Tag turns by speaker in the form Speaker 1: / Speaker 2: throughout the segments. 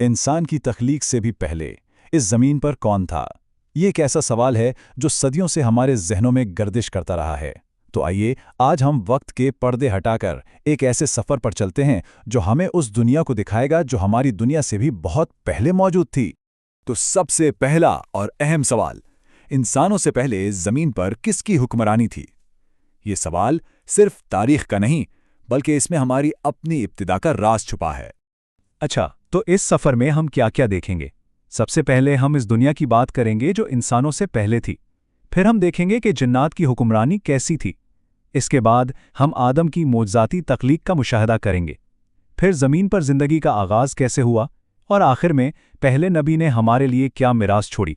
Speaker 1: इंसान की तख्लीक से भी पहले इस ज़मीन पर कौन था? ये एक ऐसा सवाल है जो सदियों से हमारे जहनों में गर्दिश करता रहा है। तो आइए आज हम वक्त के पर्दे हटाकर एक ऐसे सफ़र पर चलते हैं जो हमें उस दुनिया को दिखाएगा जो हमारी दुनिया से भी बहुत पहले मौजूद थी। तो सबसे पहला और अहम सवाल, इंसानों से पहले ज़मीन पर किसकी हुक्मरानी थी? ये सवाल सिर्फ तारीख का नहीं, बल्कि इसमें हमारी अपनी इब्तिदा का राज छुपा है।
Speaker 2: अच्छा, तो इस सफ़र में हम क्या क्या देखेंगे? सबसे पहले हम इस दुनिया की बात करेंगे जो इंसानों से पहले थी। फिर हम देखेंगे कि जिन्नात की हुक्मरानी कैसी थी। इसके बाद हम आदम की मोज़ाती तख्लीक का मुशाहदा करेंगे। फिर ज़मीन पर ज़िंदगी का आगाज़ कैसे हुआ, और आखिर में पहले नबी ने हमारे लिए क्या मिरास छोड़ी।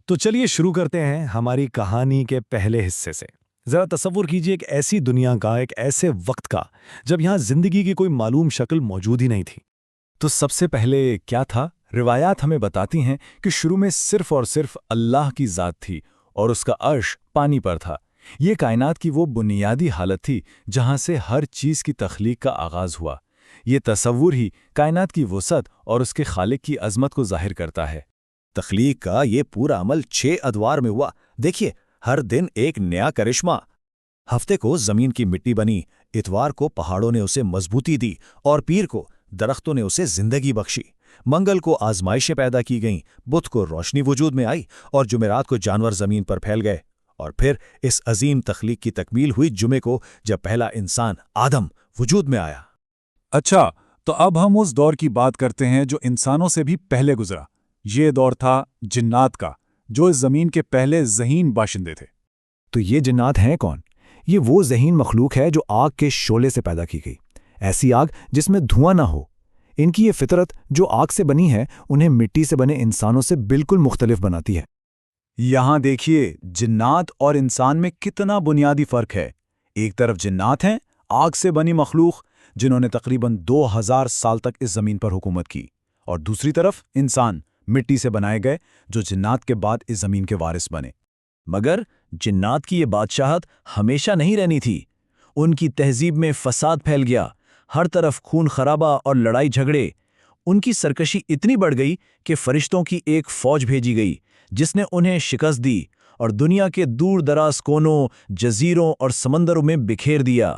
Speaker 3: तो चलिए शुरू करते हैं हमारी कहानी के पहले हिस्से से। ज़रा तसव्वुर कीजिए एक ऐसी दुनिया का, एक ऐसे वक्त का जब यहाँ ज़िंदगी की कोई मालूम शक्ल मौजूद ही नहीं थी।
Speaker 1: तो सबसे पहले क्या था? रिवायात हमें बताती हैं कि शुरू में सिर्फ और सिर्फ अल्लाह की ज़ात थी और उसका अर्श पानी पर था। ये कायनात की वो बुनियादी हालत थी जहाँ से हर चीज़ की तख्लीक का आगाज़ हुआ। ये तसव्वुर ही कायनात की वसअत और उसके खालिक की अज़मत को ज़ाहिर करता है।
Speaker 4: तख्लीक का ये पूरा अमल 6 अदवार में हुआ। देखिए, हर दिन एक नया करिश्मा। हफ्ते को ज़मीन की मिट्टी बनी, इतवार को पहाड़ों ने उसे मजबूती दी और पीर को दरख्तों ने उसे जिंदगी बख्शी। मंगल को आजमाइशें पैदा की गईं, बुध को रोशनी वजूद में आई और जुमेरात को जानवर ज़मीन पर फैल गए। और फिर इस अजीम तख्लीक की तकमील हुई जुमे को, जब पहला इंसान आदम वजूद में आया।
Speaker 1: अच्छा, तो अब हम उस दौर की बात करते हैं जो इंसानों से भी पहले गुजरा। ये दौर था जिन्नात का, जो इस ज़मीन के पहले ज़हीन बाशिंदे थे।
Speaker 3: तो ये जिन्नात हैं कौन? ये वो ज़हीन मखलूक है जो आग के शोले से पैदा की गई। ऐसी आग जिसमें धुआं ना हो। इनकी ये फितरत जो आग से बनी है, उन्हें मिट्टी से बने इंसानों से बिल्कुल मुख्तलिफ बनाती है।
Speaker 1: यहाँ देखिए, जिन्नात और इंसान में कितना बुनियादी फ़र्क है। एक तरफ जिन्नात हैं, आग से बनी मखलूक जिन्होंने तकरीबन 2000 साल तक इस ज़मीन पर हुकूमत की, और दूसरी तरफ इंसान मिट्टी से बनाए गए जो जिन्नात के बाद इस ज़मीन के वारिस बने।
Speaker 4: मगर जिन्नात की ये बादशाहत हमेशा नहीं रहनी थी। उनकी तहजीब में फसाद फैल गया, हर तरफ खून खराबा और लड़ाई झगड़े। उनकी सरकशी इतनी बढ़ गई कि फरिश्तों की एक फौज भेजी गई जिसने उन्हें शिकस्त दी और दुनिया के दूर दराज कोनों, जजीरों और समंदरों में बिखेर दिया।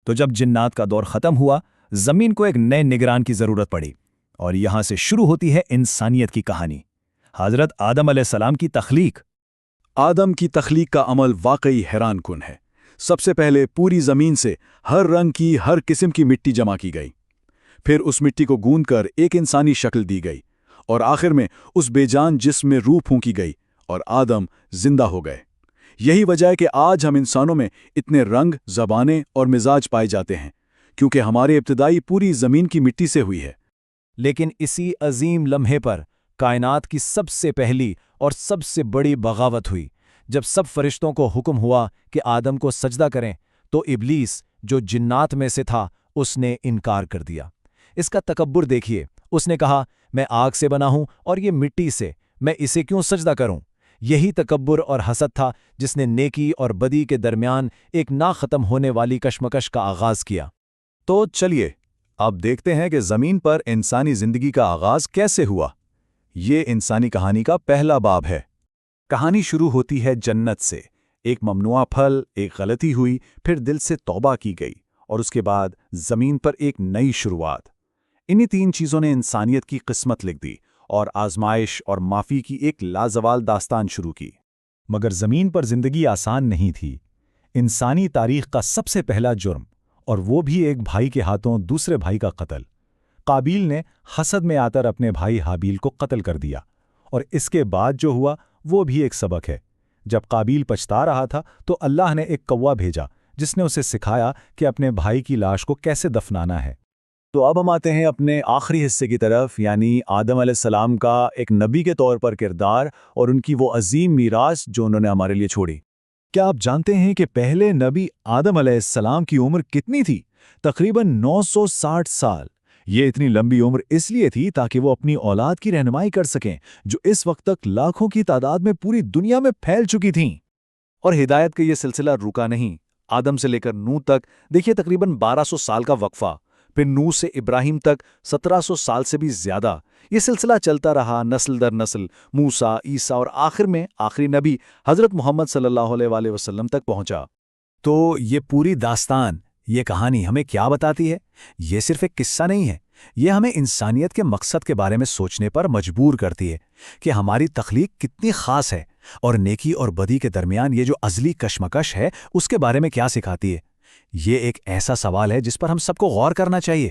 Speaker 1: तो जब जिन्नात का दौर ख़त्म हुआ, ज़मीन को एक नए निगरान की ज़रूरत पड़ी, और यहाँ से शुरू होती है इंसानियत की कहानी। हज़रत आदम अलैहिस्सलाम की तख्लीक। आदम की तख्लीक का अमल वाकई हैरान कुन है। सबसे पहले पूरी ज़मीन से हर रंग की, हर किस्म की मिट्टी जमा की गई। फिर उस मिट्टी को गूंदकर एक इंसानी शक्ल दी गई, और आखिर में उस बेजान जिस्म में रूह फूंकी गई और आदम जिंदा हो गए। यही वजह है कि आज हम इंसानों में इतने रंग, ज़बानें और मिजाज पाए जाते हैं, क्योंकि हमारी इब्तिदाई पूरी ज़मीन की मिट्टी से हुई है।
Speaker 2: लेकिन इसी अजीम लम्हे पर कायनात की सबसे पहली और सबसे बड़ी बगावत हुई। जब सब फरिश्तों को हुक्म हुआ कि आदम को सजदा करें, तो इब्लीस, जो जिन्नात में से था, उसने इनकार कर दिया। इसका तकब्बुर देखिए। उसने कहा, मैं आग से बना हूं और ये मिट्टी से, मैं इसे क्यों सजदा करूं? यही तकब्बुर और हसद था जिसने नेकी और बदी के दरमियान एक ना ख़त्म होने वाली कशमकश का आगाज़ किया।
Speaker 1: तो चलिए अब देखते हैं कि ज़मीन पर इंसानी ज़िंदगी का आगाज़ कैसे हुआ। ये इंसानी कहानी का पहला बाब है। कहानी शुरू होती है जन्नत से। एक ममनुआ फल, एक गलती हुई, फिर दिल से तौबा की गई, और उसके बाद ज़मीन पर एक नई शुरुआत। इन्हीं 3 चीज़ों ने इंसानियत की किस्मत लिख दी और आजमाइश और माफ़ी की एक लाजवाल दास्तान शुरू की।
Speaker 3: मगर ज़मीन पर ज़िंदगी आसान नहीं थी। इंसानी तारीख़ का सबसे पहला जुर्म, और वो भी एक भाई के हाथों दूसरे भाई का कत्ल। काबील ने हसद में आकर अपने भाई हाबील को कत्ल कर दिया, और इसके बाद जो हुआ वो भी एक सबक है। जब काबील पछता रहा था तो अल्लाह ने एक कौवा भेजा जिसने उसे सिखाया कि अपने भाई की लाश को कैसे दफनाना है।
Speaker 1: तो अब हम आते हैं अपने आखिरी हिस्से की तरफ, यानी आदम अलैहिस्सलाम का एक नबी के तौर पर किरदार और उनकी वो अजीम मीरास जो उन्होंने हमारे लिए छोड़ी। क्या आप जानते हैं कि पहले नबी आदम अलैहिस्सलाम की उम्र कितनी थी? तकरीबन 960 साल। ये इतनी लंबी उम्र इसलिए थी ताकि वो अपनी औलाद की रहनुमाई कर सकें, जो इस वक्त तक लाखों की तादाद में पूरी दुनिया में फैल चुकी थीं। और हिदायत का ये सिलसिला रुका नहीं। आदम से लेकर नूह तक देखिए, तकरीबन 1200 साल का वक्फा।
Speaker 2: پھر نوح سے ابراہیم تک 1700 سال سے بھی زیادہ یہ سلسلہ چلتا رہا، نسل در نسل، موسیٰ، عیسیٰ اور آخر میں آخری نبی حضرت محمد صلی اللہ علیہ وآلہ وسلم تک پہنچا۔
Speaker 1: تو یہ پوری داستان، یہ کہانی ہمیں کیا بتاتی ہے؟ یہ صرف ایک قصہ نہیں ہے، یہ ہمیں انسانیت کے مقصد کے بارے میں سوچنے پر مجبور کرتی ہے کہ ہماری تخلیق کتنی خاص ہے، اور نیکی اور بدی کے درمیان یہ جو ازلی کشمکش ہے اس کے بارے میں کیا سکھاتی ہے۔ یہ ایک ایسا سوال ہے جس پر ہم سب کو غور کرنا چاہیے۔